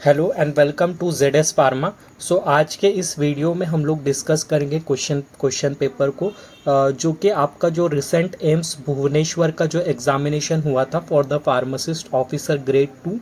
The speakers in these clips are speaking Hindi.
Hello and welcome to Z S pharma. So आज के इस वीडियो में हम लोग डिस्कस करेंगे क्वेश्चन पेपर को जो कि आपका जो रिसेंट एम्स भुवनेश्वर का जो एग्जामिनेशन हुआ था for the pharmacist officer grade 2,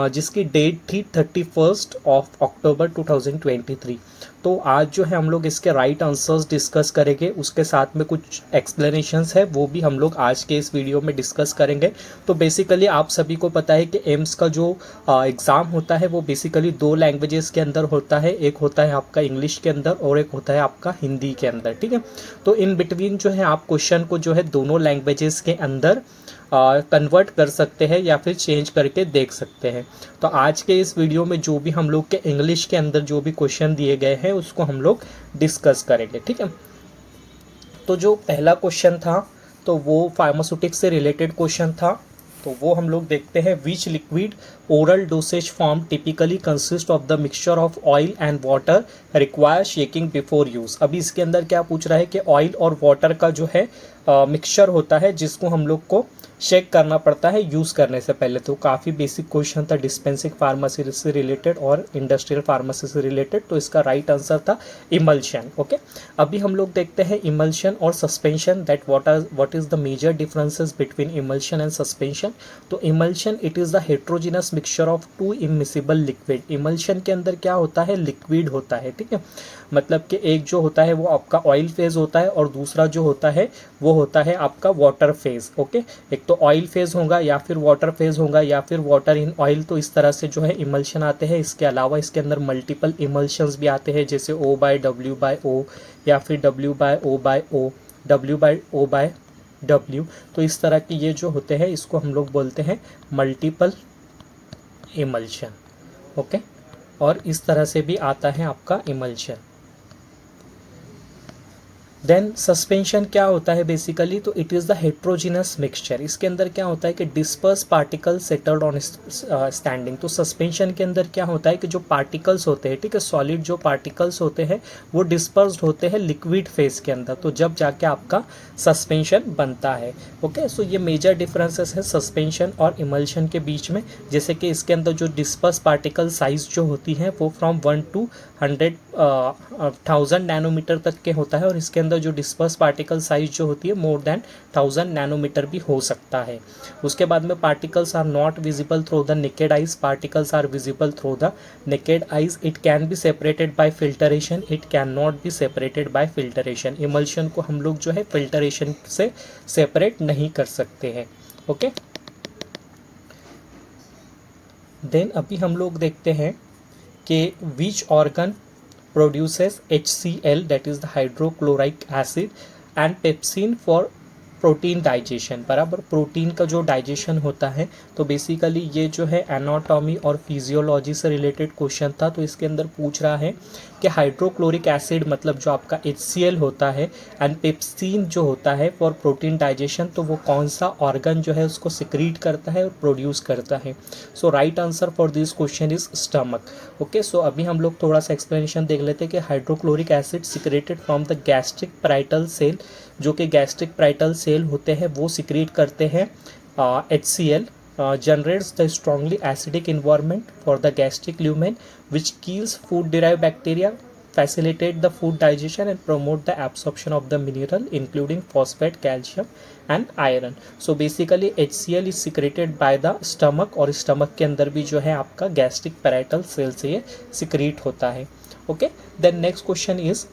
जिसकी डेट थी 31 अक्टूबर 2023। तो आज जो है हम लोग इसके राइट आंसर्स डिस्कस करेंगे, उसके साथ में कुछ एक्सप्लेनेशंस है वो भी हम लोग आज के इस वीडियो में डिस्कस करेंगे। तो बेसिकली आप सभी को पता है कि एम्स का जो एग्ज़ाम होता है वो बेसिकली दो लैंग्वेजेस के अंदर होता है, एक होता है आपका इंग्लिश के अंदर और एक होता है आपका हिंदी के अंदर, ठीक है। तो इन बिटवीन जो है आप क्वेश्चन को जो है दोनों लैंग्वेजेस के अंदर कन्वर्ट कर सकते हैं या फिर चेंज करके देख सकते हैं। तो आज के इस वीडियो में जो भी हम लोग के इंग्लिश के अंदर जो भी क्वेश्चन दिए गए हैं उसको हम लोग डिस्कस करेंगे, ठीक है। तो जो पहला क्वेश्चन था तो वो फार्मास्यूटिक्स से रिलेटेड क्वेश्चन था। तो वो हम लोग देखते हैं, विच liquid oral dosage form typically consist of the mixture of oil and water require shaking before use. अभी इसके अंदर क्या पूछ रहा है कि ऑयल और वाटर का जो है मिक्सचर होता है जिसको हम लोग को शेक करना पड़ता है यूज़ करने से पहले। तो काफ़ी बेसिक क्वेश्चन था डिस्पेंसिंग फार्मेसी से रिलेटेड और इंडस्ट्रियल फार्मेसी से रिलेटेड। तो इसका राइट आंसर था इमल्शन। ओके, अभी हम लोग देखते हैं इमल्शन और suspension, that what is the major differences between emulsion and suspension. तो emulsion it is the heterogeneous mixture of two immiscible liquid. Emulsion के अंदर क्या होता है, लिक्विड होता है, ठीक है। मतलब कि एक जो होता है वो आपका ऑयल फेज होता है और दूसरा जो होता है वो होता है आपका वाटर फेज। ओके, एक तो ऑयल फेज होगा या फिर वाटर फेज होगा या फिर वाटर इन ऑयल। तो इस तरह से जो है इमल्शन आते हैं। इसके अलावा इसके अंदर मल्टीपल इमल्शंस भी आते हैं, जैसे O/W/O या फिर W/O/O, W/O/W। तो इस तरह के ये जो होते हैं इसको हम लोग बोलते हैं मल्टीपल इमल्शन। ओके, और इस तरह से भी आता है आपका इमल्शन। देन सस्पेंशन क्या होता है बेसिकली, तो it is the heterogeneous mixture. इसके अंदर क्या होता है कि disperse particle settled on standing. तो सस्पेंशन के अंदर क्या होता है कि जो पार्टिकल्स होते हैं, ठीक है, सॉलिड जो पार्टिकल्स होते हैं वो डिस्पर्स्ड होते हैं लिक्विड फेज के अंदर, तो जब जाके आपका सस्पेंशन बनता है। ओके, सो ये मेजर डिफरेंसेस है सस्पेंशन और इमल्शन के बीच में। जैसे कि इसके अंदर जो डिस्पर्स पार्टिकल साइज जो होती है वो फ्रॉम 1 to 100,000 नैनोमीटर तक के होता है, और इसके अंदर जो डिस्पर्स पार्टिकल साइज जो होती है मोर देन 1000 नैनोमीटर भी हो सकता है। उसके बाद में particles are not visible through the naked eyes, particles are visible through the naked eyes. It can be separated by filtration, it can not be separated by filtration. Emulsion को हम लोग जो है फिल्टरेशन से सेपरेट नहीं कर सकते हैं। ओके, देन अभी हम लोग देखते हैं कि which organ produces HCl, that is the hydrochloric acid, and pepsin for protein digestion. बराबर, प्रोटीन का जो डाइजेशन होता है। तो बेसिकली ये जो है एनाटॉमी और फिजियोलॉजी से रिलेटेड क्वेश्चन था। तो इसके अंदर पूछ रहा है कि हाइड्रोक्लोरिक एसिड मतलब जो आपका HCl होता है एंड पेप्सिन जो होता है फॉर प्रोटीन डाइजेशन, तो वो कौन सा ऑर्गन जो है उसको सिक्रीट करता है और प्रोड्यूस करता है। So right answer for this question is stomach. Okay, so अभी हम लोग थोड़ा सा एक्सप्लेनेशन देख लेते हैं कि hydrochloric acid secreted from the gastric parietal cell, जो कि गैस्ट्रिक पैराइटल सेल होते हैं वो सिक्रीट करते हैं HCl, generates the strongly acidic environment for the gastric lumen which kills food derived bacteria, facilitate the food digestion and promote the absorption of the mineral including phosphate, calcium and iron. So basically HCl is secreted by the stomach, और stomach के अंदर भी जो है आपका gastric parietal cell से ये secrete होता है। Okay, then next question is,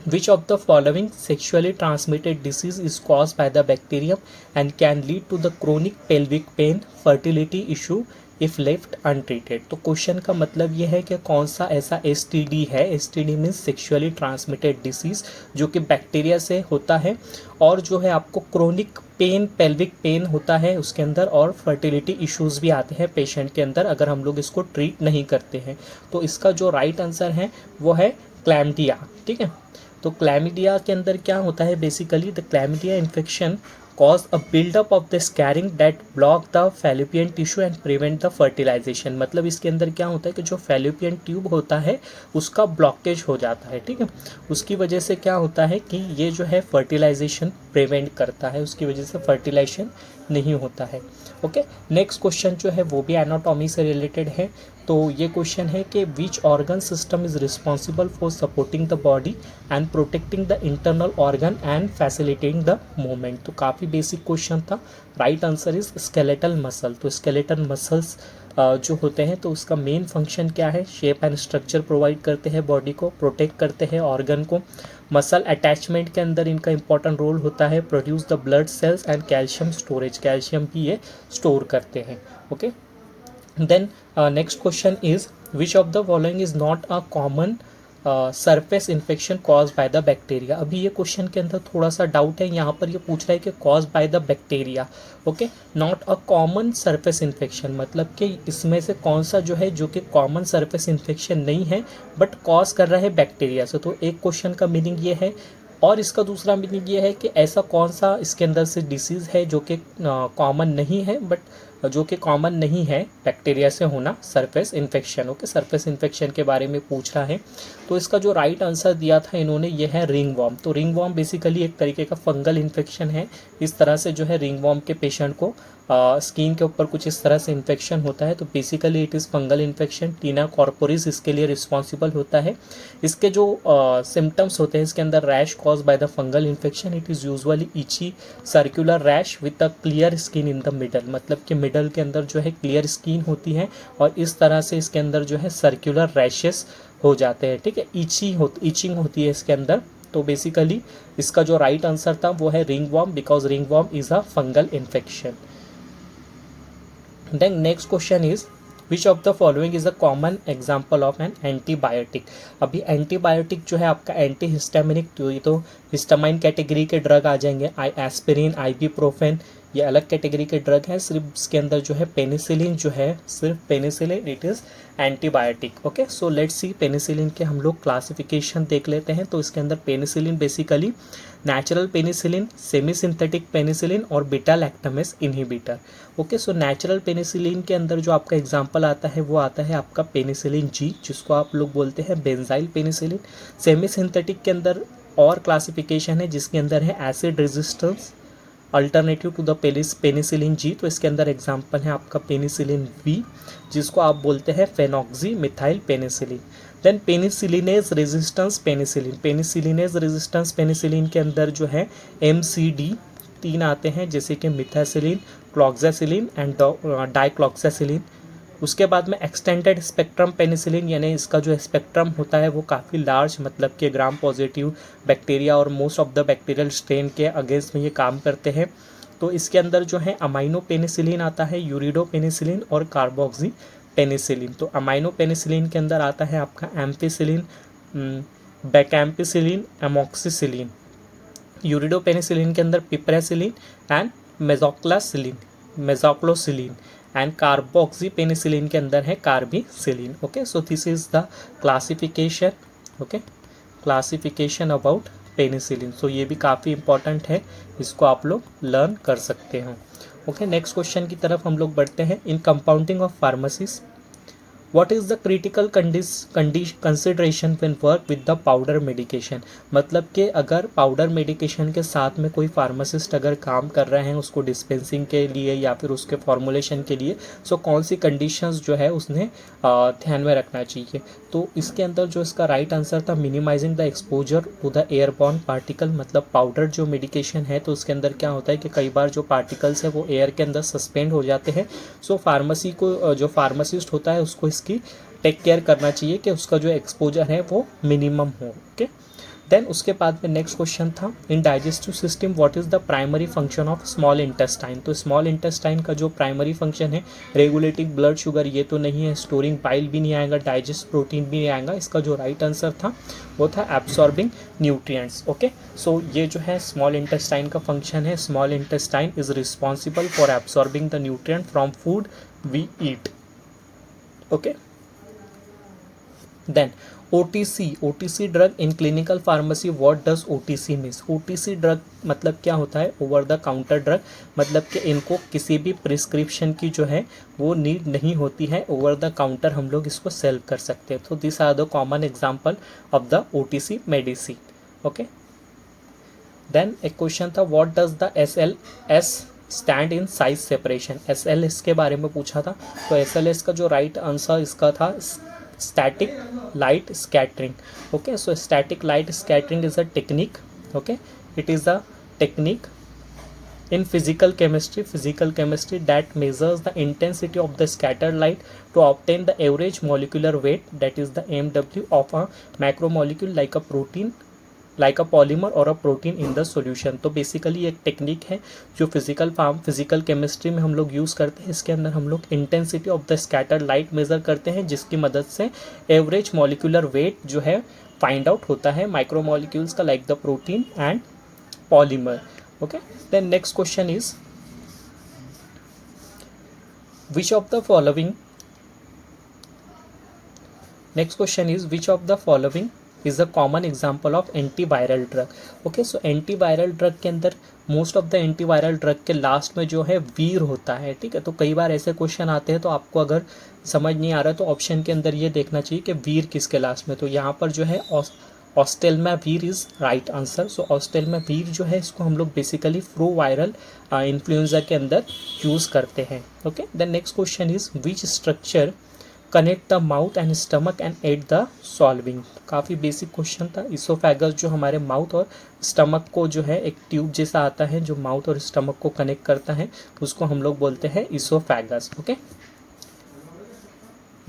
which of the following sexually transmitted disease is caused by the bacterium and can lead to the chronic pelvic pain, fertility issue if left untreated। तो क्वेश्चन का मतलब ये है कि कौन सा ऐसा STD है, STD means sexually transmitted disease, जो कि बैक्टीरिया से होता है और जो है आपको क्रोनिक पेन, पेल्विक पेन होता है उसके अंदर, और फर्टिलिटी इश्यूज भी आते हैं पेशेंट के अंदर अगर हम लोग इसको ट्रीट नहीं करते हैं। तो इसका जो राइट आंसर है वो है क्लैमिडिया, ठीक है। तो क्लैमिडिया के अंदर क्या होता है basically, the chlamydia infection cause a buildup of the scarring that block the fallopian tissue and prevent the fertilisation. मतलब इसके अंदर क्या होता है कि जो फैलोपियन ट्यूब होता है उसका ब्लॉकेज हो जाता है, ठीक है। उसकी वजह से क्या होता है कि ये जो है फर्टिलाइजेशन प्रिवेंट करता है, उसकी वजह से फर्टिलाइजेशन नहीं होता है। ओके, नेक्स्ट क्वेश्चन जो है वो भी एनाटॉमी से रिलेटेड है। तो ये क्वेश्चन है कि which organ system is responsible for supporting the body and protecting the internal organ and facilitating the movement. तो काफ़ी बेसिक क्वेश्चन था। Right answer is skeletal muscle. तो स्केलेटल मसल्स जो होते हैं तो उसका मेन फंक्शन क्या है, शेप एंड स्ट्रक्चर प्रोवाइड करते हैं बॉडी को, प्रोटेक्ट करते हैं ऑर्गन को। मसल अटैचमेंट के अंदर इनका इंपॉर्टेंट रोल होता है, produce the blood cells and calcium storage, calcium भी ये स्टोर करते हैं। Okay, then next question is which of the following is not a common surface infection cause by the bacteria. अभी ये क्वेश्चन के अंदर थोड़ा सा डाउट है, यहाँ पर ये पूछ रहा है कि cause by the bacteria. Okay, not a common surface infection मतलब कि इसमें से कौन सा जो है जो कि कॉमन सरफेस इन्फेक्शन नहीं है बट कॉज कर रहा है बैक्टीरिया से। तो एक क्वेश्चन का मीनिंग ये है, और इसका दूसरा मीनिंग ये है कि ऐसा कौन सा इसके अंदर से डिसीज़ है जो कि कॉमन नहीं है बट जो कि कॉमन नहीं है बैक्टीरिया से होना, surface infection. Okay, surface infection के बारे में पूछ रहा है। तो इसका जो राइट आंसर दिया था इन्होंने ये है रिंग वॉर्म। तो रिंग वॉर्म बेसिकली एक तरीके का फंगल इन्फेक्शन है। इस तरह से जो है रिंग वॉर्म के पेशेंट को स्किन के ऊपर कुछ इस तरह से इन्फेक्शन होता है। तो basically it is fungal infection. Tina corporis इसके लिए रिस्पॉन्सिबल होता है। इसके जो सिम्टम्स होते हैं इसके अंदर rash cause by the fungal infection. It is usually itchy circular rash with a clear skin in the middle, मतलब कि मिडल के अंदर जो है क्लियर स्किन होती है और इस तरह से इसके अंदर जो है सर्कुलर रैशेस हो जाते हैं। ठीक है, ईचिंग होती है इसके अंदर। तो बेसिकली इसका जो राइट आंसर था वो है ringworm, because ringworm is a fungal infection. Then next question is which of the following is a common example of an antibiotic. अभी एंटीबायोटिक जो है आपका एंटी हिस्टामिनिक, तो ये तो हिस्टामाइन कैटेगरी के ड्रग आ जाएंगे। एस्पिरिन, आइबुप्रोफेन, ये अलग कैटेगरी के ड्रग हैं। सिर्फ इसके अंदर जो है पेनिसिलिन जो है, सिर्फ penicillin it is antibiotic. Okay, so let's see penicillin के हम लोग क्लासिफिकेशन देख लेते हैं। तो इसके अंदर penicillin basically natural penicillin, semi synthetic penicillin और beta lactamase inhibitor. Okay, so natural penicillin के अंदर जो आपका एग्जांपल आता है वो आता है आपका पेनिसिलिन जी, जिसको आप लोग बोलते हैं बेंजाइल पेनिसिलिन। सेमी सिंथेटिक के अंदर और क्लासिफिकेशन है जिसके अंदर है acid resistance alternative to the penicillin G. तो इसके अंदर एग्जांपल है आपका पेनिसिलिन वी, जिसको आप बोलते हैं phenoxy methyl penicillin. Then penicillinase resistance penicillin, penicillinase resistance penicillin के अंदर जो है MCD 3 आते हैं, जैसे कि मिथासिलिन, क्लॉक्सासिलिन एंड डाइक्लॉक्सासिलिन। उसके बाद में एक्सटेंडेड स्पेक्ट्रम पेनिसिलिन, यानी इसका जो स्पेक्ट्रम होता है वो काफ़ी लार्ज, मतलब कि ग्राम पॉजिटिव बैक्टीरिया और most of the bacterial strain के अगेंस्ट में ये काम करते हैं। तो इसके अंदर जो है अमाइनो पेनिसिलिन आता है, यूरिडो पेनिसिलिन और कार्बोक्सी पेनिसिलिन। तो अमाइनो पेनिसिलिन के अंदर आता है आपका ampicillin, bacampicillin, amoxicillin. Ureido penicillin के अंदर piperacillin and mezlocillin and carboxy penicillin के अंदर है carbenicillin. Okay, so this is the classification. Okay, classification about penicillin. So ये भी काफ़ी इंपॉर्टेंट है, इसको आप लोग लर्न कर सकते हो। ओके, नेक्स्ट क्वेश्चन की तरफ हम लोग बढ़ते हैं। In compounding of pharmacies what is the critical consideration when work with the powder medication. मतलब कि अगर पाउडर मेडिकेशन के साथ में कोई फार्मासिस्ट अगर काम कर रहे हैं उसको डिस्पेंसिंग के लिए या फिर उसके फॉर्मुलेशन के लिए, सो कौन सी कंडीशंस जो है उसने ध्यान में रखना चाहिए। तो इसके अंदर जो इसका राइट आंसर था minimising the exposure to the airborne particle. मतलब पाउडर जो मेडिकेशन है तो उसके अंदर क्या होता है कि कई बार जो पार्टिकल्स है वो एयर के अंदर सस्पेंड हो जाते हैं। सो फार्मेसी को जो फार्मासिस्ट होता है उसको इसकी टेक केयर करना चाहिए कि उसका जो एक्सपोजर है वो मिनिमम हो। ओके, देन उसके बाद में नेक्स्ट क्वेश्चन था in digestive system what is the primary function of small intestine. तो स्मॉल इंटेस्टाइन का जो प्राइमरी फंक्शन है रेगुलेटिंग ब्लड शुगर, ये तो नहीं है, स्टोरिंग बाइल भी नहीं आएगा, डाइजेस्ट प्रोटीन भी नहीं आएगा। इसका जो राइट आंसर था वो था एब्सॉर्बिंग न्यूट्रिएंट्स। ओके, सो ये जो है स्मॉल इंटेस्टाइन का फंक्शन है। Small intestine is responsible for absorbing the nutrient from food we eat. Okay, then OTC drug in clinical pharmacy, what does OTC means. OTC drug मतलब क्या होता है, ओवर द काउंटर ड्रग, मतलब कि इनको किसी भी प्रिस्क्रिप्शन की जो है वो नीड नहीं होती है, ओवर द काउंटर हम लोग इसको सेल कर सकते हैं। तो this are the common example of the OTC medicine. Okay, then एक क्वेश्चन था what does the SLS stand in size separation. SLS के बारे में पूछा था, तो SLS का जो राइट आंसर इसका था static light scattering. Okay, so static light scattering is a technique, okay, it is a technique in physical chemistry that measures the intensity of the scattered light to obtain the average molecular weight, that is the MW of a macromolecule like a protein, like a polymer or a protein in the solution। तो बेसिकली एक टेक्निक है जो फिजिकल केमिस्ट्री में हम लोग यूज़ करते हैं। इसके अंदर हम लोग intensity of the scattered light measure करते हैं, जिसकी मदद से एवरेज मॉलिक्यूलर वेट जो है फाइंड आउट होता है माइक्रोमोलिक्यूल्स का, like the protein and polymer। Okay, then next question is which of the following is a common example of antiviral drug। okay, so antiviral drug के अंदर most of the antiviral drug के लास्ट में जो है वीर होता है। ठीक है, तो कई बार ऐसे क्वेश्चन आते हैं, तो आपको अगर समझ नहीं आ रहा तो ऑप्शन के अंदर ये देखना चाहिए कि वीर किसके लास्ट में। तो यहाँ पर जो है ऑस्टेल्मावीर इज राइट आंसर। सो ऑस्टेल्मावीर जो है इसको हम लोग बेसिकली फ्लो वायरल इन्फ्लुएंजा के अंदर यूज़ करते हैं। Okay, the next question is which structure connect the mouth and stomach and aid the solving. काफ़ी बेसिक क्वेश्चन था। इसोफेगस जो हमारे माउथ और स्टमक को जो है एक ट्यूब जैसा आता है जो माउथ और स्टमक को कनेक्ट करता है, उसको हम लोग बोलते हैं oesophagus. Okay,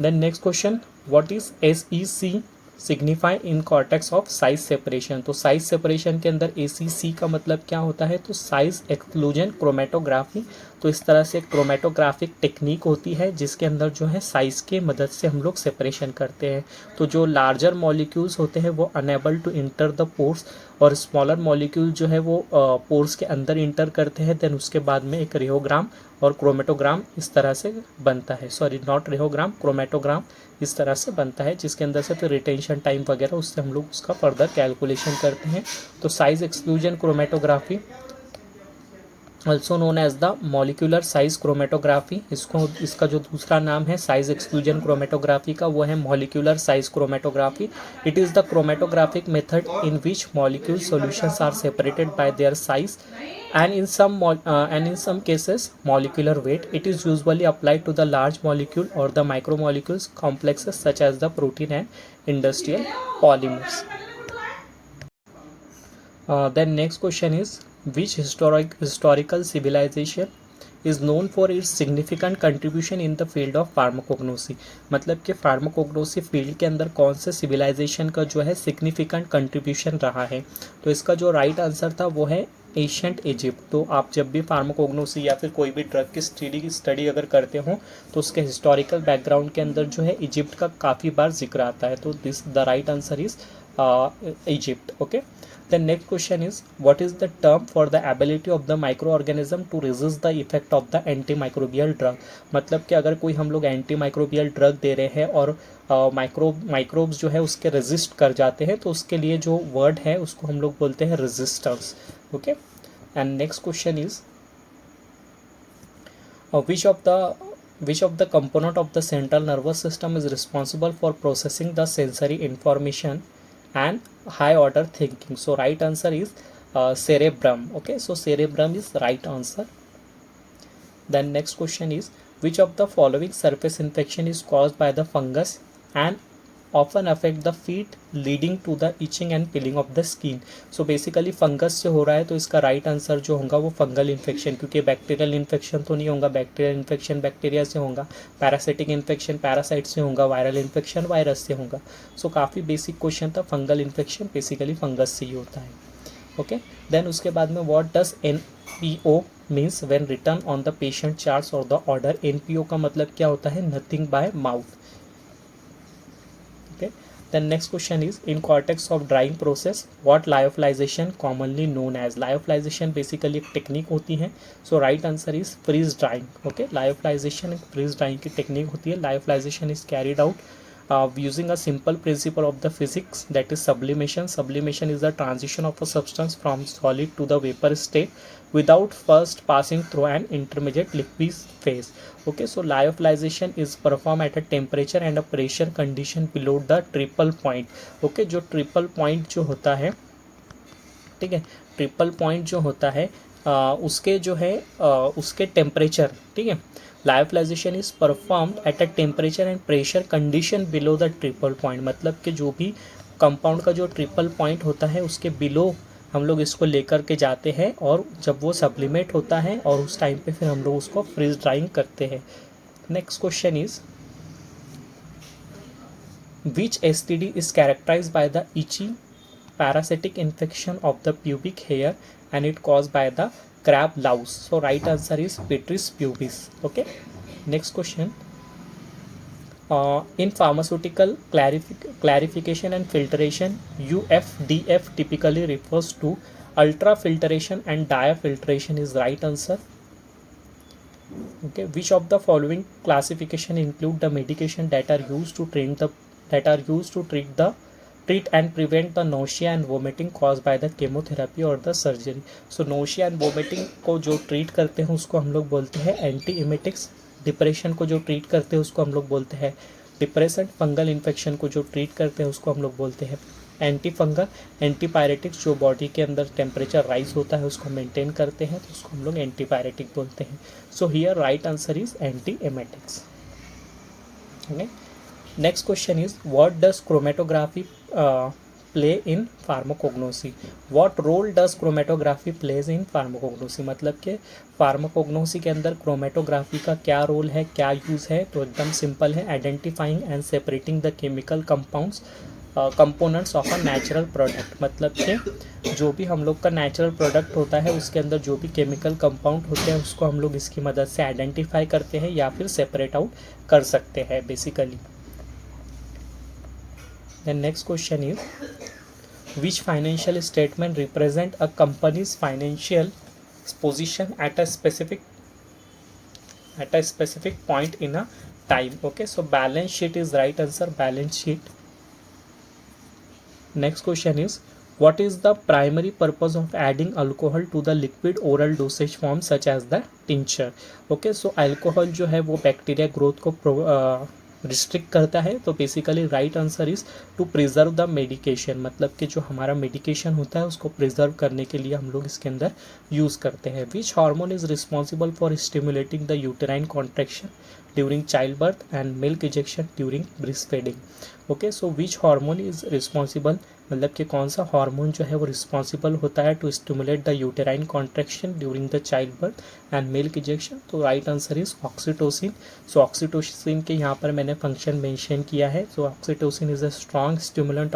then next question, what is SEC signify in cortex of size separation. तो साइज सेपरेशन के अंदर ACC का मतलब क्या होता है, तो साइज एक्सक्लूजन क्रोमेटोग्राफी। तो इस तरह से क्रोमेटोग्राफिक टेक्निक होती है जिसके अंदर जो है साइज के मदद से हम लोग सेपरेशन करते हैं। तो जो लार्जर मॉलिक्यूल्स होते हैं वो unable to enter the pores, और स्मॉलर मॉलिक्यूल जो है वो पोर्स के अंदर इंटर करते हैं। देन उसके बाद में एक रेहोग्राम और क्रोमेटोग्राम इस तरह से बनता है, सॉरी नॉट रेहोग्राम, क्रोमेटोग्राम इस तरह से बनता है, जिसके अंदर से फिर रिटेंशन टाइम वगैरह उससे हम लोग उसका फर्दर कैलकुलेशन करते हैं। तो size exclusion chromatography also known as the molecular size chromatography, इसका जो दूसरा नाम है साइज एक्सक्लूजन क्रोमेटोग्राफी का वो है molecular size chromatography. It is the chromatographic method in which molecule solutions are separated by their size and in some cases molecular weight। it is usually applied to the large molecule or the micromolecules complexes such as the protein and industrial polymers। Then next question is which historical civilization is known for its significant contribution in the field of pharmacognosy। मतलब कि फार्माकोग्नोसी फील्ड के अंदर कौन से सिविलाइजेशन का जो है सिग्निफिकेंट कंट्रीब्यूशन रहा है। तो इसका जो राइट आंसर था वो है एशियंट इजिप्ट। तो आप जब भी फार्माकोग्नोसी या फिर कोई भी ड्रग की स्टडी अगर करते हो तो उसके हिस्टोरिकल बैकग्राउंड के अंदर जो है इजिप्ट का काफ़ी बार जिक्र आता है। तो this the right answer is Egypt. Okay, then next question is what is the term for the ability of the microorganism to resist the effect of the antimicrobial drug। मतलब कि अगर कोई हम लोग एंटीमाइक्रोबियल ड्रग दे रहे हैं और माइक्रोब्स जो है उसके रेजिस्ट कर जाते हैं, तो उसके लिए जो वर्ड है उसको हम लोग बोलते हैं resistance. Okay, and next question is which of the component of the central nervous system is responsible for processing the sensory information and high order thinking। so right answer is cerebrum। okay, so cerebrum is right answer। then next question is which of the following surface infection is caused by the fungus and often affect the feet leading to the itching and peeling of the skin। so basically fungus से हो रहा है, तो इसका राइट आंसर जो होगा वो फंगल इन्फेक्शन, क्योंकि बैक्टीरियल इन्फेक्शन तो नहीं होगा, बैक्टीरियल इन्फेक्शन बैक्टीरिया से होगा, पैरासिटिक इन्फेक्शन पैरासाइट से होगा, वायरल इन्फेक्शन वायरस से होगा। सो काफ़ी बेसिक क्वेश्चन था। फंगल इन्फेक्शन बेसिकली फंगस से ही होता है। ओके, देन उसके बाद में what does NPO means when written on the patient charts or the order. NPO का मतलब क्या होता है, nothing by mouth. okay, then next question is in context of drying process what lyophilization commonly known as। lyophilization basically एक टेक्निक होती है। so right answer is freeze drying। okay, lyophilization एक freeze drying की टेक्निक होती है। lyophilization is carried out using a simple principle of the physics, that is sublimation। sublimation is the transition of a substance from solid to the vapor state without first passing through an intermediate liquid phase। okay, so lyophilization is performed at a temperature and a pressure condition below the triple point। okay, जो triple point जो होता है, ठीक है, ट्रिपल पॉइंट जो होता है उसके जो है उसके टेम्परेचर, ठीक है, lyophilization is performed at a temperature and pressure condition below the triple point, मतलब कि जो भी कंपाउंड का जो ट्रिपल पॉइंट होता है उसके बिलो हम लोग इसको लेकर के जाते हैं, और जब वो सब्लिमेट होता है और उस टाइम पे फिर हम लोग उसको फ्रीज ड्राइंग करते हैं। Next question is which STD is characterized by the itchy parasitic infection of the pubic hair and it caused by the crab louse? So right answer is Pityris pubis. Okay, next question. In pharmaceutical clarification and filtration, UFDF typically refers to ultrafiltration and diafiltration is right answer. Okay, which of the following classification include the medication that are used to treat and prevent the nausea and vomiting caused by the chemotherapy or the surgery? So nausea and vomiting को जो treat करते हैं उसको हम लोग बोलते हैं एंटी इमेटिक्स, डिप्रेशन को जो ट्रीट करते हैं उसको हम लोग बोलते हैं डिप्रेशन, फंगल इन्फेक्शन को जो ट्रीट करते हैं उसको हम लोग बोलते हैं एंटी फंगल, एंटीपायरेटिक्स जो बॉडी के अंदर टेम्परेचर राइज होता है उसको मेंटेन करते हैं तो उसको हम लोग एंटीपायरेटिक बोलते हैं। So here right answer is anti emetics. Okay, next question is what does chromatography play in pharmacognosy? What role does chromatography plays in pharmacognosy, मतलब कि फार्माकोग्नोसी के अंदर क्रोमेटोग्राफी का क्या रोल है, क्या यूज़ है? तो एकदम सिंपल है, identifying and separating the chemical compounds components of a natural product, मतलब कि जो भी हम लोग का नेचुरल प्रोडक्ट होता है उसके अंदर जो भी केमिकल कंपाउंड होते हैं उसको हम लोग इसकी मदद से आइडेंटिफाई करते हैं या फिर सेपरेट आउट कर सकते हैं basically. Then next question is which financial statement represent a company's financial position at a specific point in a time? Okay, so balance sheet is right answer, balance sheet. Next question is what is the primary purpose of adding alcohol to the liquid oral dosage form such as the tincture? Okay, so alcohol जो है वो बैक्टीरिया ग्रोथ को रिस्ट्रिक्ट करता है, तो basically right answer is to preserve the medication, मतलब कि जो हमारा मेडिकेशन होता है उसको प्रिजर्व करने के लिए हम लोग इसके अंदर यूज़ करते हैं। Which hormone is responsible for stimulating the uterine contraction during child birth and milk ejection during breast feeding? Okay, so which hormone is responsible, मतलब कि कौन सा हार्मोन जो है वो रिस्पॉन्सिबल होता है to stimulate the uterine contraction during the child birth and milk injection? तो right answer is oxytocin. So oxytocin के यहाँ पर मैंने फंक्शन मेंशन किया है। So oxytocin is a strong stimulant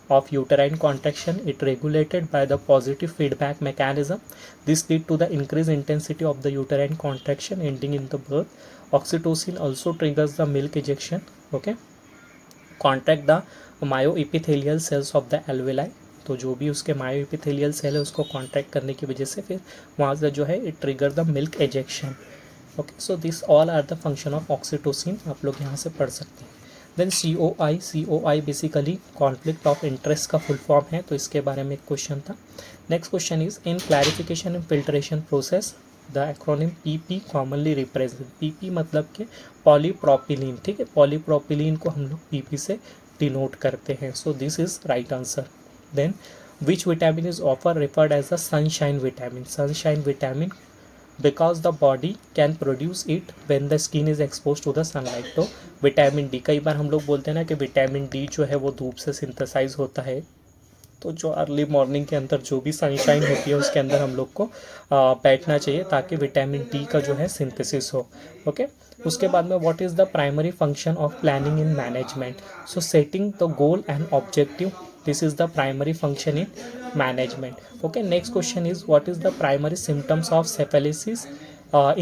of uterine contraction. It regulated by the positive feedback mechanism. This lead to the increased intensity of the uterine contraction ending in the birth. Oxytocin also triggers the milk ejection. Okay, contract the myoepithelial cells of the alveoli. तो जो भी उसके मायोइपिथेलियल सेल है उसको कॉन्ट्रैक्ट करने की वजह से फिर वहाँ से जो है it trigger the milk ejection. Okay, so this all are the function of oxytocin, आप लोग यहाँ से पढ़ सकते हैं। Then COI basically conflict of interest का फुल फॉर्म है, तो इसके बारे में एक क्वेश्चन था। Next question is in clarification and filtration process the acronym PP commonly represent. PP मतलब कि पॉलीप्रोपिलीन, ठीक है, पॉलीप्रोपिलीन को हम लोग PP से डिनोट करते हैं। So this is right answer. Then which vitamin is offer referred as a sunshine vitamin? Sunshine vitamin because the body can produce it when the skin is expose to the sunlight. तो विटामिन डी, कई बार हम लोग बोलते हैं ना कि विटामिन डी जो है वो धूप से सिंथेसाइज होता है, तो जो अर्ली मॉर्निंग के अंदर जो भी सनशाइन होती है उसके अंदर हम लोग को बैठना चाहिए ताकि विटामिन डी का जो है सिंथेसिस हो। ओके, उसके बाद में what is the primary function of planning in management? So setting the goal and objective, this is the primary function in management. Okay, next question is what is the primary symptoms of syphilis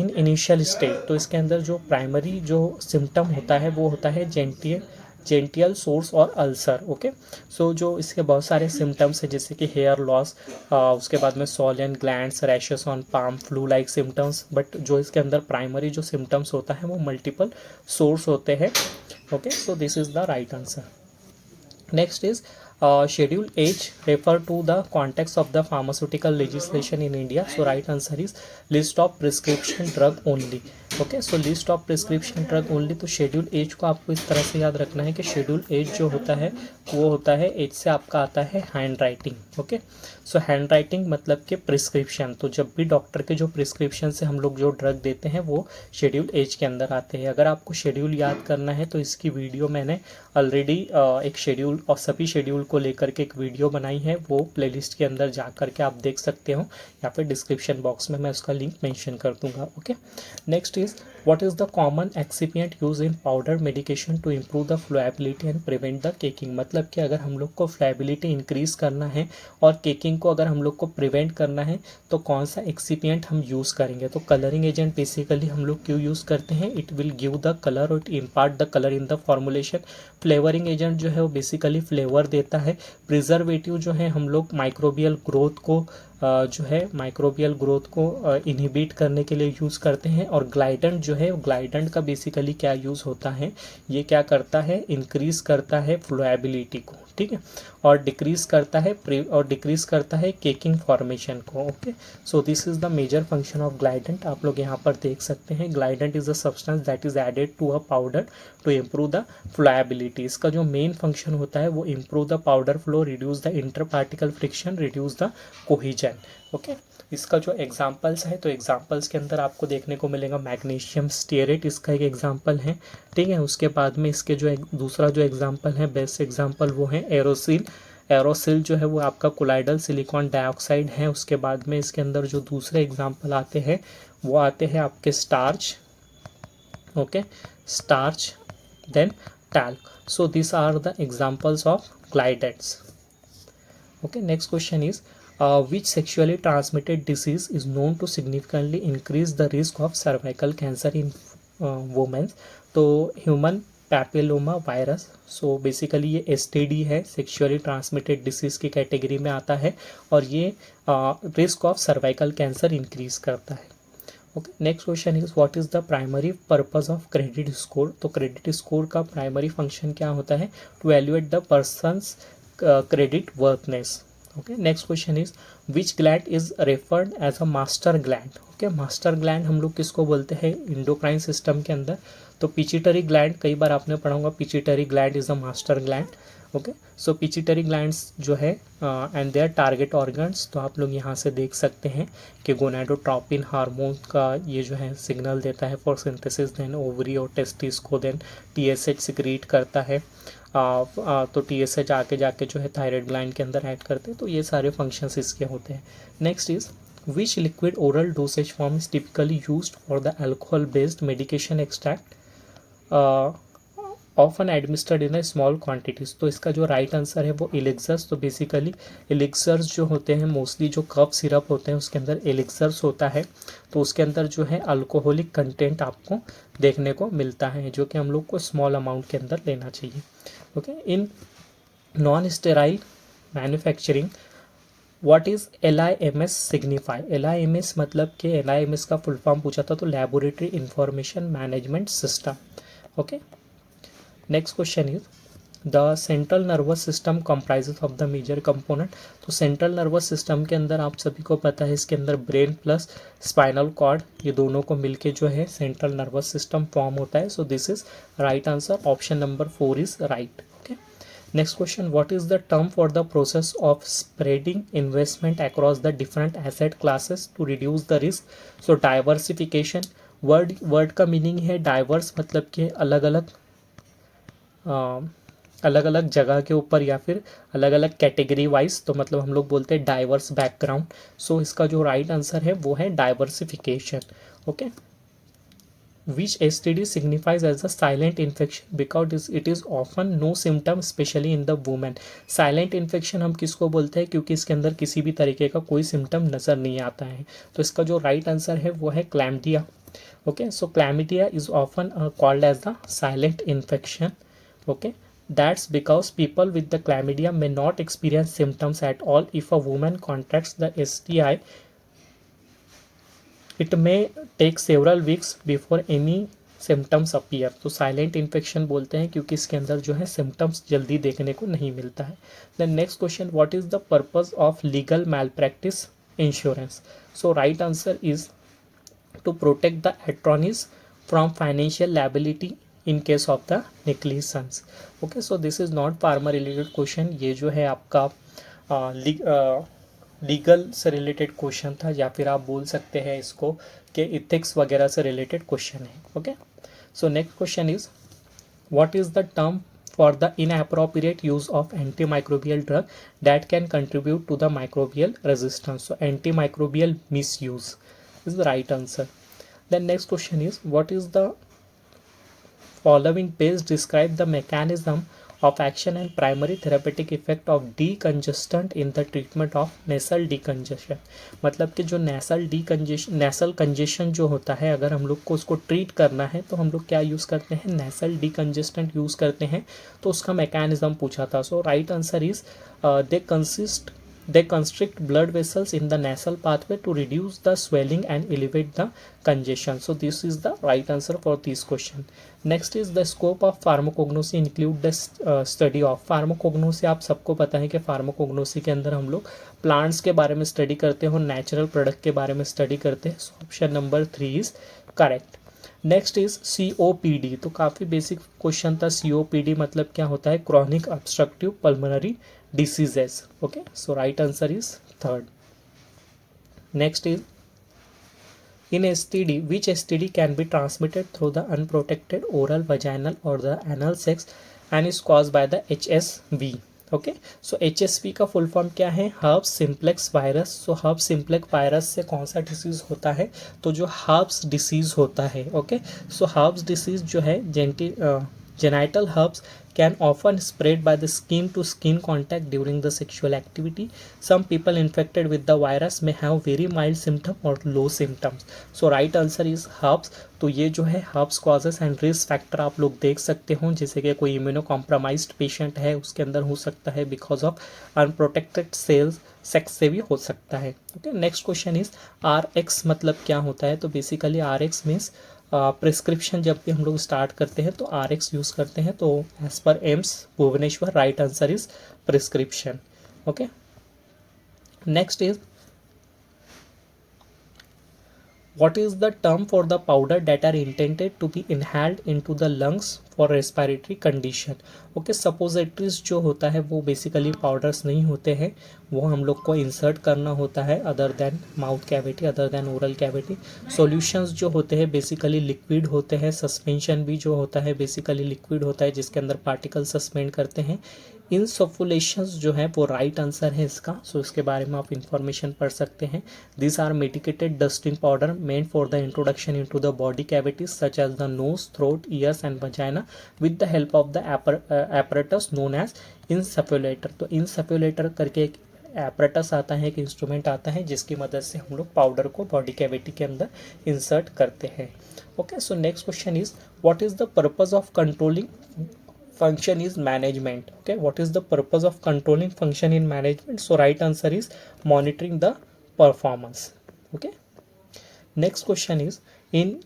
in initial stage? तो इसके अंदर जो प्राइमरी जो सिम्टम होता है वो होता है जेंटियल सोर्स और अल्सर। ओके, सो जो इसके बहुत सारे सिम्टम्स है जैसे कि हेयर लॉस, उसके बाद में swollen glands, rashes on palm, flu like symptoms, but जो इसके अंदर प्राइमरी जो सिम्टम्स होता है वो मल्टीपल सोर्स होते हैं। Okay, so this is the right answer. Next is Schedule H refer to the context of the pharmaceutical legislation in India. So right answer is list of prescription drug only. Okay, so list of prescription drug only. तो शेड्यूल एज को आपको इस तरह से याद रखना है कि शेड्यूल एज जो होता है वो होता है, एज से आपका आता है हैंड राइटिंग. ओके, सो हैंड राइटिंग मतलब कि प्रिस्क्रिप्शन. तो जब भी डॉक्टर के जो प्रिस्क्रिप्शन से हम लोग जो ड्रग देते हैं वो शेड्यूल एज के अंदर आते हैं. अगर आपको शेड्यूल याद करना है तो इसकी वीडियो मैंने ऑलरेडी एक शेड्यूल और सभी शेड्यूल को लेकर के एक वीडियो बनाई है, वो प्लेलिस्ट के अंदर जा करके आप देख सकते हो, या फिर डिस्क्रिप्शन बॉक्स में मैं उसका लिंक मेंशन कर दूंगा. Okay, next is what is the common excipient use in powder medication to improve the flowability and prevent the caking. मतलब कि अगर हम लोग को फ्लोएबिलिटी इंक्रीज करना है और केकिंग को अगर हम लोग को प्रिवेंट करना है तो कौन सा एक्सिपिएंट हम यूज़ करेंगे. तो कलरिंग एजेंट बेसिकली हम लोग क्यों यूज़ करते हैं, it will give the colour और it impart the colour in the formulation. Flavouring agent जो है वो बेसिकली फ्लेवर देता है. प्रिजर्वेटिव जो है हम लोग माइक्रोबियल ग्रोथ को माइक्रोबियल ग्रोथ को इनहिबिट करने के लिए यूज़ करते हैं. और ग्लाइडेंट जो है, ग्लाइडेंट का बेसिकली क्या यूज़ होता है, ये क्या करता है, इंक्रीज करता है फ्लोएबिलिटी को, ठीक है, और डिक्रीज करता है केकिंग फॉर्मेशन को. Okay, so this is the major function of glidant. आप लोग यहाँ पर देख सकते हैं, glidant is a substance that is added to a powder to improve the flowability. इसका जो मेन फंक्शन होता है वो improve the powder flow, reduce the inter particle friction, reduce the cohesion. Okay, इसका जो एग्जांपल्स है, तो एग्जांपल्स के अंदर आपको देखने को मिलेगा मैग्नीशियम स्टीयरेट, इसका एक एग्जांपल है, ठीक है. उसके बाद में इसके जो दूसरा जो एग्जांपल है, बेस्ट एग्जांपल वो है एरोसिल. एरोसिल जो है वो आपका कोलाइडल सिलिकॉन डाइऑक्साइड है. उसके बाद में इसके अंदर जो दूसरे एग्जांपल आते हैं वो आते हैं आपके starch. Okay, starch, then talc. So this are the examples of glidants. Okay, next question is which sexually transmitted disease is known to significantly increase the risk of cervical cancer in women. तो human papilloma virus. So basically ये एसटीडी है, सेक्सुअली ट्रांसमिटेड डिसीज़ की कैटेगरी में आता है और ये risk of cervical cancer increase करता है. Okay, next question is what is the primary purpose of credit score. तो क्रेडिट स्कोर का प्राइमरी फंक्शन क्या होता है, to evaluate the person's credit worthiness. Okay, next question is which gland is referred as a master gland. Okay, master gland हम लोग किसको बोलते हैं इंडोक्राइन सिस्टम के अंदर, तो पिचिटरी ग्लैंड. कई बार आपने पढ़ा होगा pituitary gland is a master gland. Okay, so pituitary glands जो है एंड देयर टारगेट ऑर्गन्स, तो आप लोग यहाँ से देख सकते हैं कि गोनाडोट्रोपिन हार्मोन का ये जो है सिग्नल देता है फॉर सिंथेसिस, देन ओवरी और टेस्टिस को देन टीएसएच सिक्रीट करता है. तो टीएसएच आके जाके जो है थायराइड ग्लैंड के अंदर ऐड करते हैं. तो ये सारे फंक्शंस इसके होते हैं. Next is which liquid oral dosage form is typically used for the alcohol based medication extract often administered in a small quantities. तो इसका जो राइट आंसर है वो एलिक्सर्स. तो बेसिकली एलिक्सर्स जो होते हैं मोस्टली जो कफ सिरप होते हैं उसके अंदर एलिक्सर्स होता है, तो उसके अंदर जो है अल्कोहलिक कंटेंट आपको देखने को मिलता है, जो कि हम लोग को स्मॉल अमाउंट के अंदर लेना चाहिए. Okay, in non sterile manufacturing what is LIMS signify. LIMS मतलब कि LIMS का फुल फॉर्म पूछा था, तो laboratory information management system. Okay, next question is the central nervous system comprises of the major component. तो सेंट्रल नर्वस सिस्टम के अंदर आप सभी को पता है इसके अंदर ब्रेन प्लस स्पाइनल कॉर्ड, ये दोनों को मिलके जो है सेंट्रल नर्वस सिस्टम फॉर्म होता है. So this is right answer, option number 4 is right. Okay, next question what is the term for the process of spreading investment across the different asset classes to reduce the risk. So diversification. Word का मीनिंग है डाइवर्स, मतलब कि अलग अलग जगह के ऊपर या फिर अलग अलग कैटेगरी वाइज, तो मतलब हम लोग बोलते हैं डाइवर्स बैकग्राउंड. सो इसका जो राइट आंसर है वो है diversification. Okay, which STD signifies as a silent infection because it is often no symptom specially in the women. Silent infection हम किसको बोलते हैं, क्योंकि इसके अंदर किसी भी तरीके का कोई सिम्टम नज़र नहीं आता है. तो इसका जो राइट आंसर है वो है chlamydia. Okay, so chlamydia is often called as the silent infection. Okay, that's because people with the chlamydia may not experience symptoms at all. If a woman contracts the STI, it may take several weeks before any symptoms appear. तो साइलेंट इन्फेक्शन बोलते हैं क्योंकि इसके अंदर जो है सिम्टम्स जल्दी देखने को नहीं मिलता है। Then next question, what is the purpose of legal malpractice insurance? So right answer is to protect the attorneys from financial liability in case of the negligence. Okay, so this is not farmer related question, ये जो है आपका लीगल से रिलेटेड क्वेश्चन था, या फिर आप बोल सकते हैं इसको कि इथिक्स वगैरह से रिलेटेड क्वेश्चन है। Okay, so next question is what is the term for the inappropriate use of antimicrobial drug that can contribute to the microbial resistance? So antimicrobial misuse is the right answer. Then next question is, what is the following page describe the mechanism of action and primary therapeutic effect of decongestant in the treatment of nasal decongestion? मतलब कि जो nasal congestion जो होता है, अगर हम लोग को उसको ट्रीट करना है तो हम लोग क्या यूज़ करते हैं, nasal decongestant यूज़ करते हैं। तो उसका मैकेनिज्म पूछा था। So right answer is they constrict blood vessels in the nasal pathway to reduce the swelling and elevate the congestion. So this is the right answer for this question. Next is the scope of pharmacognosy include the study of pharmacognosy। आप सबको पता है कि pharmacognosy के अंदर हम लोग प्लांट्स के बारे में स्टडी करते हैं और नेचुरल प्रोडक्ट के बारे में स्टडी करते हैं। So option number 3 is correct. Next is COPD। तो काफ़ी बेसिक क्वेश्चन था। COPD मतलब क्या होता है, chronic obstructive pulmonary diseases. Okay, so right answer is third. Next is, in STD, which STD can be transmitted through the unprotected oral, vaginal or the anal sex and is caused by the HSV? Okay, so HSV का फुल फॉर्म क्या है, हर्ब्स सिम्प्लेक्स वायरस। सो हर्ब्स सिम्प्लेक्स वायरस से कौन सा डिसीज होता है, तो जो हर्ब्स डिसीज होता है। ओके, सो हर्ब्स डिसीज जो है genital herpes can often spread by the skin to skin contact during the sexual activity. Some people infected with the virus may have very mild symptom or low symptoms. So right answer is herpes। तो ये जो है herpes causes and risk factor आप लोग देख सकते हो, जैसे कि कोई इम्यूनो कॉम्प्रोमाइज्ड पेशेंट है उसके अंदर हो सकता है बिकॉज ऑफ अनप्रोटेक्टेड सेक्स से भी हो सकता है। Okay, next question is RX मतलब क्या होता है? तो बेसिकली RX मीन्स प्रिस्क्रिप्शन। जब भी हम लोग स्टार्ट करते हैं तो RX यूज़ करते हैं। तो as per AIIMS Bhubaneswar right answer is prescription. Okay, next is, what is the term for the powder that are intended to be inhaled into the lungs for respiratory condition? Okay, suppositories जो होता है वो बेसिकली पाउडर्स नहीं होते हैं, वो हम लोग को इंसर्ट करना होता है other than mouth cavity, other than oral cavity. Solutions जो होते हैं बेसिकली लिक्विड होते हैं। सस्पेंशन भी जो होता है बेसिकली लिक्विड होता है जिसके अंदर पार्टिकल सस्पेंड करते हैं। इंसफुलेशंस जो है वो राइट आंसर है इसका। सो इसके बारे में आप इंफॉर्मेशन पढ़ सकते हैं। This are medicated dusting powder meant for the introduction into the body cavities such as the nose, throat, ears and vagina with the help of the apparatus known as insuffullator। तो insuffullator करके एक apparatus आता है, एक इंस्ट्रूमेंट आता है जिसकी मदद से हम लोग पाउडर को बॉडी कैविटी के अंदर इंसर्ट करते हैं। Okay, so next question is, what is the purpose of controlling function is management? Okay, what is the purpose of controlling function in management? So right answer is monitoring the performance. Okay, next question is, in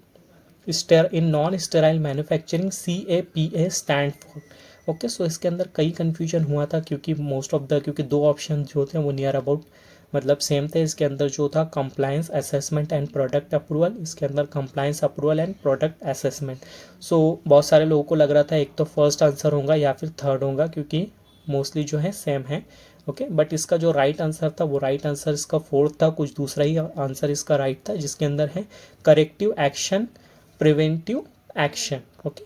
non sterile manufacturing CAPA stand for? Okay, so इसके अंदर कई कन्फ्यूजन हुआ था क्योंकि क्योंकि दो ऑप्शन जो थे वो नियर अबाउट मतलब सेम थे। इसके अंदर जो था compliance assessment and product approval, इसके अंदर compliance approval and product assessment. So बहुत सारे लोगों को लग रहा था एक तो फर्स्ट आंसर होगा या फिर थर्ड होगा क्योंकि मोस्टली जो है सेम है। ओके, बट इसका जो राइट आंसर था वो राइट आंसर इसका फोर्थ था, कुछ दूसरा ही आंसर इसका राइट था जिसके अंदर है corrective action, preventive action. Okay,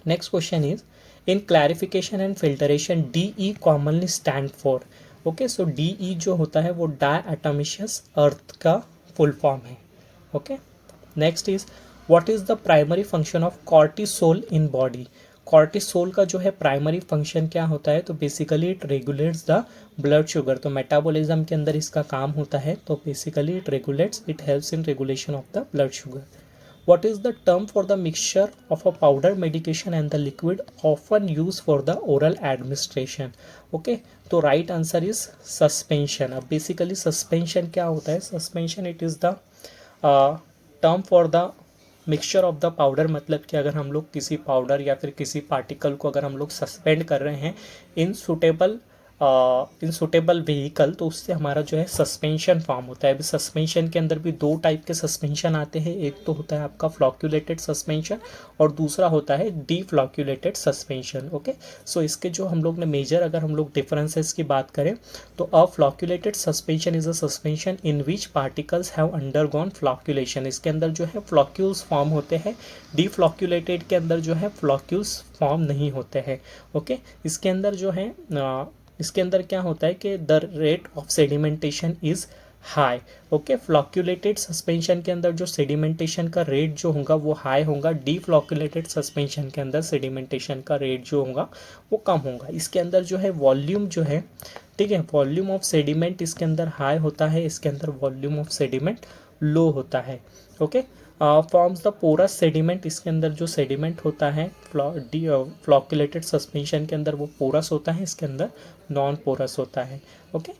next question is, in clarification and filtration DE commonly stand for? Okay, so DE जो होता है वो डायटोमिशियस अर्थ का फुल फॉर्म है। Okay, next is, what is the primary function of cortisol in body? Cortisol का जो है प्राइमरी फंक्शन क्या होता है? तो basically it regulates the blood sugar. तो मेटाबॉलिज्म के अंदर इसका काम होता है। तो basically it helps in regulation of the blood sugar. What is the term for the mixture of a powder medication and the liquid often used for the oral administration? Okay, तो right answer is suspension। अब basically suspension क्या होता है? Suspension it is the term for the mixture of the powder मतलब कि अगर हम लोग किसी पाउडर या फिर किसी पार्टिकल को अगर हम लोग सस्पेंड कर रहे हैं इन सुटेबल व्हीकल, तो उससे हमारा जो है सस्पेंशन फॉर्म होता है। अभी सस्पेंशन के अंदर भी दो टाइप के सस्पेंशन आते हैं, एक तो होता है आपका फ्लॉक्यूलेटेड सस्पेंशन और दूसरा होता है डीफ्लॉक्यूलेटेड सस्पेंशन। ओके, सो इसके जो हम लोग ने मेजर अगर हम लोग डिफरेंसेस की बात करें तो a flocculated suspension is a suspension in which particles have undergone flocculation, इसके अंदर जो है फ्लॉक्यूल्स फॉर्म होते हैं। डीफ्लॉक्यूलेटेड के अंदर जो है फ्लॉक्यूल्स फॉर्म नहीं होते हैं। ओके, इसके अंदर जो है इसके अंदर क्या होता है कि the rate of sedimentation is high. Okay, flocculated suspension के अंदर जो सेडिमेंटेशन का रेट जो होगा वो हाई होगा, डीफ्लॉक्यूलेटेड सस्पेंशन के अंदर सेडिमेंटेशन का रेट जो होगा वो कम होगा। इसके अंदर जो है वॉल्यूम जो है, ठीक है, वॉल्यूम ऑफ सेडिमेंट इसके अंदर हाई होता है, इसके अंदर वॉल्यूम ऑफ सेडिमेंट लो होता है। Okay, forms the porous sediment, इसके अंदर जो सेडिमेंट होता है फ्लॉक्यूलेटेड सस्पेंशन के अंदर वो पोरस होता है, इसके अंदर नॉन पोरस होता है। Okay,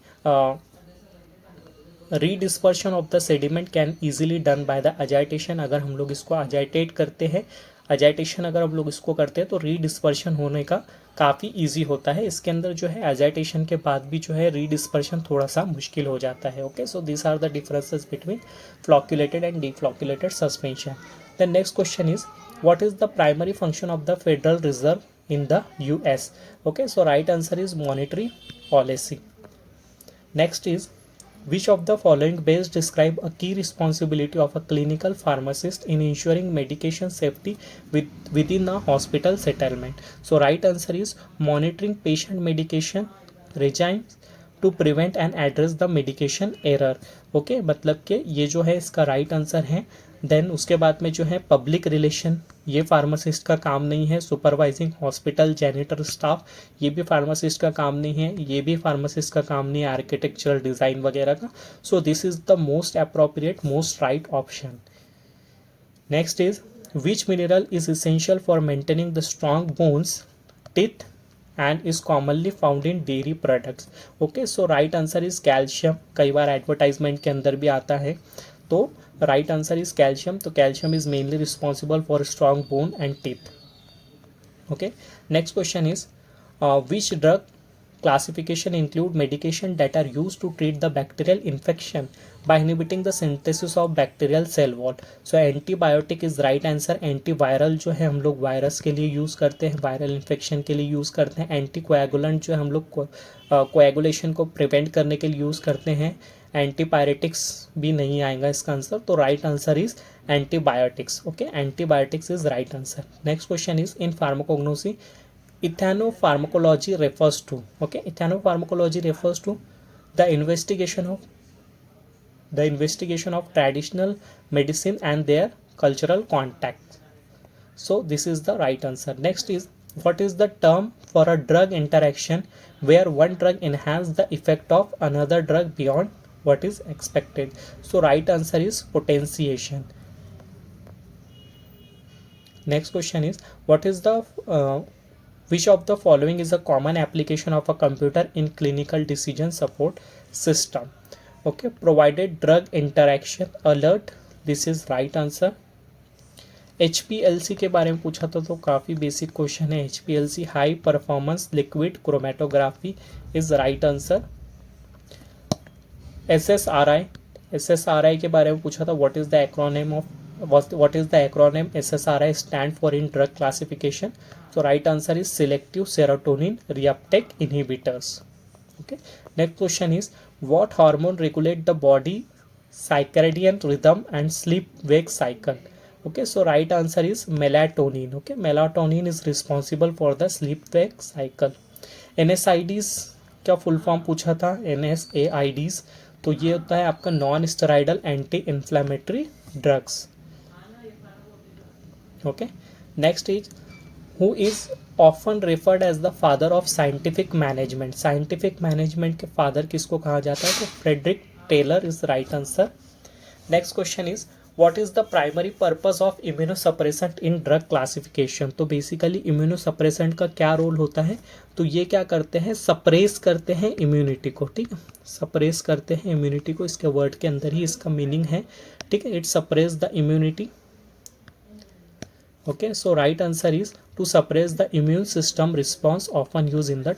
redispersion of the sediment can easily done by the agitation, अगर हम लोग इसको अजाइटेट करते हैं, अजाइटेशन अगर हम लोग इसको करते हैं तो रीडिस्पर्शन होने का काफ़ी इजी होता है। इसके अंदर जो है अजाइटेशन के बाद भी जो है रीडिस्पर्शन थोड़ा सा मुश्किल हो जाता है। Okay, so this are the differences between flocculated and deflocculated suspension. The next question is what is the primary function of the federal reserve in the US. Okay, so right answer is monetary policy. Next is which of the following best describe a key responsibility of a clinical pharmacist in ensuring medication safety within a hospital settlement? So right answer is monitoring patient medication regimes to prevent and address the medication error. Okay, मतलब कि ये जो है इसका राइट आंसर है। देन उसके बाद में जो है पब्लिक रिलेशन, ये फार्मासिस्ट का काम नहीं है। सुपरवाइजिंग हॉस्पिटल जैनिटर स्टाफ, ये भी फार्मासिस्ट का काम नहीं है, ये भी फार्मासिस्ट का काम नहीं है, आर्किटेक्चरल डिज़ाइन वगैरह का। सो this is the most appropriate most right option. Next is which mineral is essential for maintaining the strong bones teeth and is commonly found in dairy products. Okay, so right answer is calcium, कई बार एडवर्टाइजमेंट के अंदर भी आता है, तो राइट आंसर इज कैल्शियम। तो calcium is mainly responsible for strong bone and teeth. Okay, next question is which drug classification include medication that are used to treat the bacterial infection by inhibiting the synthesis of bacterial cell wall. So antibiotic is right answer। antiviral जो है हम लोग वायरस के लिए यूज़ करते हैं, वायरल इन्फेक्शन के लिए यूज़ करते हैं। एंटीकोएगुलेंट जो है हम लोग कोएगुलेशन को प्रिवेंट करने के लिए यूज़ करते हैं। एंटीबायोटिक्स भी नहीं आएगा इसका आंसर, तो right answer is antibiotics. Okay, antibiotics is right answer. Next question is in pharmacognosy ethanopharmacology refers to, okay, ethanopharmacology refers to the investigation of traditional medicine and their cultural context. So this is the right answer. Next is what is the term for a drug interaction where one drug enhances the effect of another drug beyond what is expected? So right answer is potentiation. Next question is what is the which of the following is a common application of a computer in clinical decision support system? Okay, provided drug interaction alert, this is right answer. HPLC के बारे में पूछा था तो काफ़ी बेसिक क्वेश्चन है। HPLC high performance liquid chromatography is right answer. SSRI के बारे में पूछा था what is the acronym of what is the acronym SSRI stand for in drug classification? So right answer is selective serotonin reuptake inhibitors. Okay, next question is what hormone regulate the body circadian rhythm and sleep wake cycle? Okay, so right answer is melatonin. Okay, melatonin is responsible for the sleep wake cycle. NSAIDs क्या फुल फॉर्म पूछा था? NSAIDs, तो ये होता है आपका non steroidal anti inflammatory drugs. Okay, next is who is often referred as the father of scientific management? Scientific management के father किसको कहा जाता है? तो Frederick Taylor is right answer. Next question is what is the primary purpose of immunosuppressant in drug classification? तो बेसिकली immunosuppressant का क्या रोल होता है? तो ये क्या करते हैं? सप्रेस करते हैं इम्यूनिटी को, ठीक है, सप्रेस करते हैं इम्यूनिटी को, इसके वर्ड के अंदर ही इसका मीनिंग है, ठीक है, it suppress the immunity. Okay, so right answer is to suppress the immune system response often used in the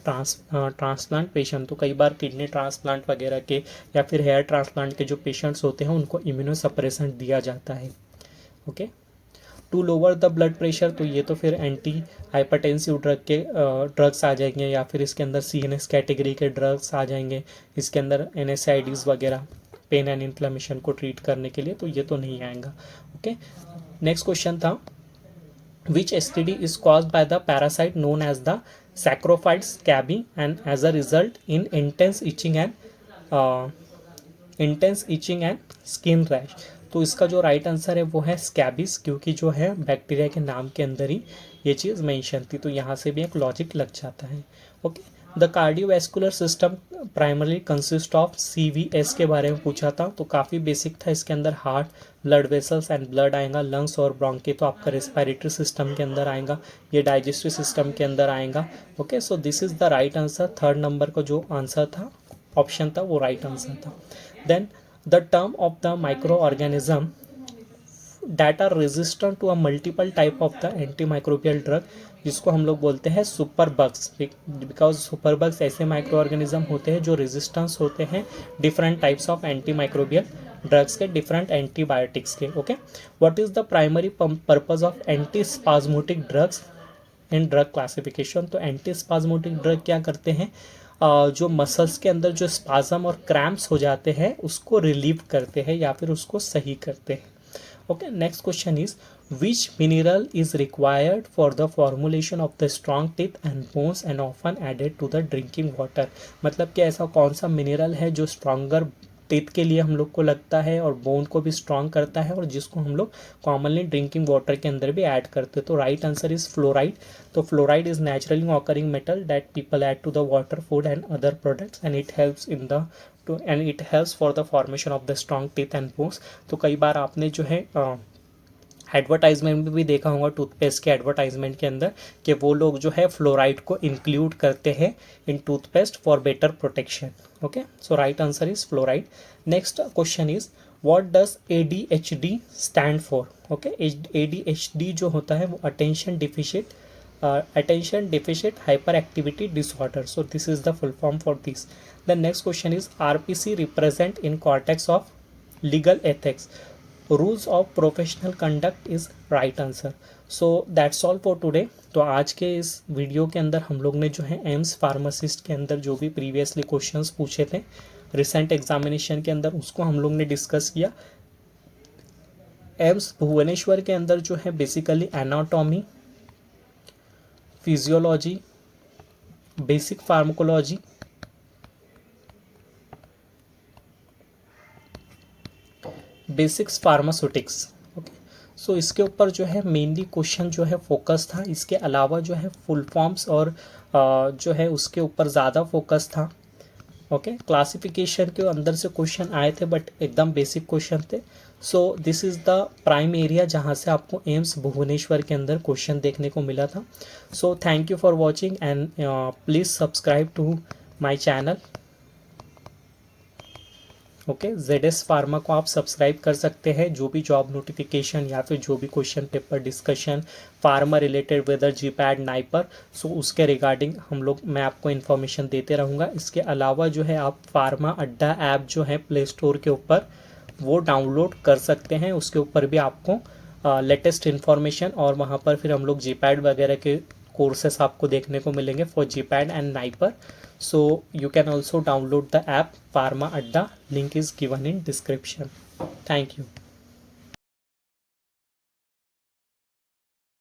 transplant patient. तो कई बार किडनी ट्रांसप्लांट वगैरह के या फिर हेयर ट्रांसप्लांट के जो पेशेंट्स होते हैं उनको इम्यूनोसप्रेसेंट दिया जाता है. Okay, to lower the blood pressure, तो ये तो फिर एंटी हाइपरटेंसिव ड्रग के ड्रग्स आ जाएंगे या फिर इसके अंदर CNS कैटेगरी के ड्रग्स आ जाएंगे. इसके अंदर NSAIDs वगैरह पेन एंड इन्फ्लेमेशन को ट्रीट करने के लिए, तो ये तो नहीं आएगा. ओके, नेक्स्ट क्वेश्चन था which STD is caused by the parasite known as the Saccharophilus scabi and as a result in intense itching and skin rash. तो इसका जो राइट आंसर है वो है स्कैबिस, क्योंकि जो है बैक्टीरिया के नाम के अंदर ही ये चीज़ मेंशन थी, तो यहाँ से भी एक लॉजिक लग जाता है. Okay, the cardiovascular system primarily consist of CVS के बारे में पूछा था, तो काफ़ी बेसिक था. इसके अंदर heart, blood vessels and blood आएगा, लंग्स और ब्रोंकी तो आपका रेस्पिरेटरी सिस्टम के अंदर आएगा, ये डाइजेस्टिव सिस्टम के अंदर आएगा. Okay, so this is the right answer. Third number का जो आंसर था ऑप्शन था वो राइट आंसर था. Then the term of the micro organism that are resistant to a multiple type of the antimicrobial drug, जिसको हम लोग बोलते हैं super bugs, because super bugs ऐसे माइक्रो ऑर्गेनिज्म होते हैं जो रेजिस्टेंस होते हैं different types of antimicrobial drugs के, डिफरेंट एंटीबायोटिक्स के. Okay, what is the primary purpose of anti spasmodic drugs in drug classification. तो एंटी स्पाज्मोटिक ड्रग क्या करते हैं, जो मसल्स के अंदर जो स्पाज्म और क्रैम्प्स हो जाते हैं उसको रिलीव करते हैं या फिर उसको सही करते हैं. Okay, next question is which mineral is required for the formulation of the strong teeth and bones and often added to the drinking water. मतलब कि ऐसा कौन सा मिनरल है जो स्ट्रॉन्गर टीथ के लिए हम लोग को लगता है और बोन को भी स्ट्रॉन्ग करता है और जिसको हम लोग कॉमनली ड्रिंकिंग वाटर के अंदर भी ऐड करते हैं. तो राइट आंसर इज फ्लोराइड. तो fluoride is naturally occurring metal that people add to the water, food and other products and it helps in the and it helps for the formation of the strong teeth and bones. तो कई बार आपने जो है एडवर्टाइजमेंट में भी देखा होगा, टूथपेस्ट के एडवर्टाइजमेंट के अंदर, कि वो लोग जो है फ्लोराइड को इंक्लूड करते हैं in toothpaste for better protection. Okay, so right answer is fluoride. Next question is what does ADHD stand for. Okay, ADHD जो होता है वो attention deficit hyper activity disorder. So this is the full form for this. The next question is RPC represent in cortex of legal ethics. Rules of professional conduct is right answer. So that's all for today. तो आज के इस वीडियो के अंदर हम लोग ने जो है एम्स फार्मासिस्ट के अंदर जो भी प्रीवियसली क्वेश्चंस पूछे थे रिसेंट एग्जामिनेशन के अंदर उसको हम लोग ने डिस्कस किया. एम्स भुवनेश्वर के अंदर जो है basically anatomy, physiology, basic pharmacology, basics pharmaceutics. Okay, so इसके ऊपर जो है मेनली क्वेश्चन जो है फोकस था. इसके अलावा जो है फुल फॉर्म्स और जो है उसके ऊपर ज़्यादा फोकस था. ओके, क्लासिफिकेशन के अंदर से क्वेश्चन आए थे बट एकदम बेसिक क्वेश्चन थे. So this is the prime area जहाँ से आपको एम्स भुवनेश्वर के अंदर क्वेश्चन देखने को मिला था. So thank you for watching and please subscribe to my channel. Okay, ZS pharma को आप सब्सक्राइब कर सकते हैं. जो भी जॉब नोटिफिकेशन या फिर जो भी question paper discussion pharma related whether GPAT NIPER, so उसके रिगार्डिंग मैं आपको इन्फॉर्मेशन देते रहूँगा. इसके अलावा जो है आप फार्मा अड्डा ऐप जो है प्ले स्टोर के ऊपर वो डाउनलोड कर सकते हैं. उसके ऊपर भी आपको लेटेस्ट इन्फॉर्मेशन और वहाँ पर फिर हम लोग GPAT वगैरह के कोर्सेस आपको देखने को मिलेंगे for GPAT and NIPER. So you can also download the app Pharma Adda. Link is given in description. Thank you.